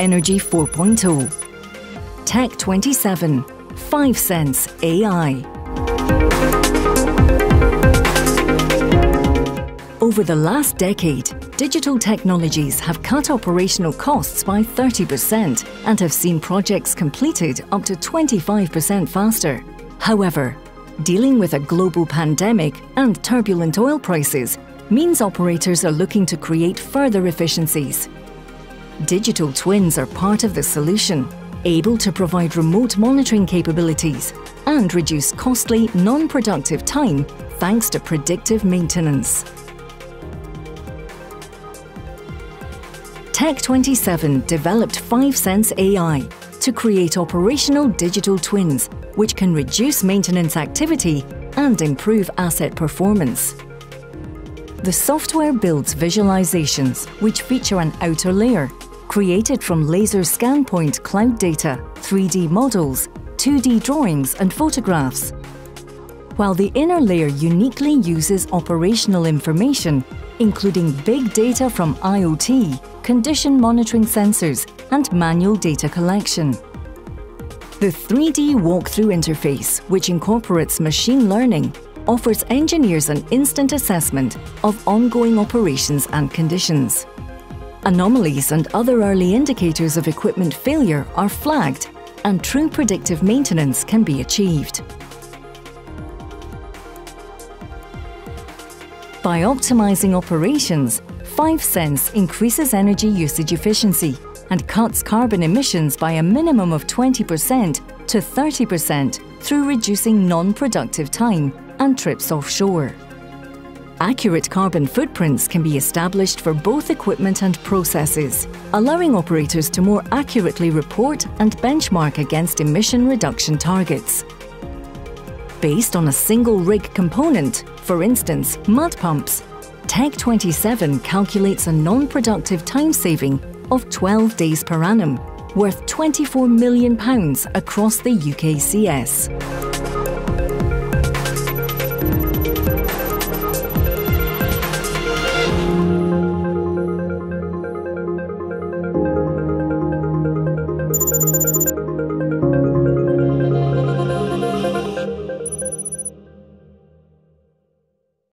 Energy 4.0. Tech 27, Fiivesense AI. Over the last decade, digital technologies have cut operational costs by 30% and have seen projects completed up to 25% faster. However, dealing with a global pandemic and turbulent oil prices means operators are looking to create further efficiencies. Digital twins are part of the solution, able to provide remote monitoring capabilities and reduce costly, non-productive time thanks to predictive maintenance. Tech 27 developed Fiivesense AI to create operational digital twins which can reduce maintenance activity and improve asset performance. The software builds visualizations which feature an outer layer created from laser scan point cloud data, 3D models, 2D drawings and photographs, while the inner layer uniquely uses operational information including big data from IoT, condition monitoring sensors and manual data collection. The 3D walkthrough interface, which incorporates machine learning, offers engineers an instant assessment of ongoing operations and conditions. Anomalies and other early indicators of equipment failure are flagged, and true predictive maintenance can be achieved. By optimizing operations, Fiivesense increases energy usage efficiency and cuts carbon emissions by a minimum of 20% to 30% through reducing non-productive time and trips offshore. Accurate carbon footprints can be established for both equipment and processes, allowing operators to more accurately report and benchmark against emission reduction targets. Based on a single rig component, for instance, mud pumps, Tech 27 calculates a non-productive time saving of 12 days per annum, worth £24 million across the UKCS.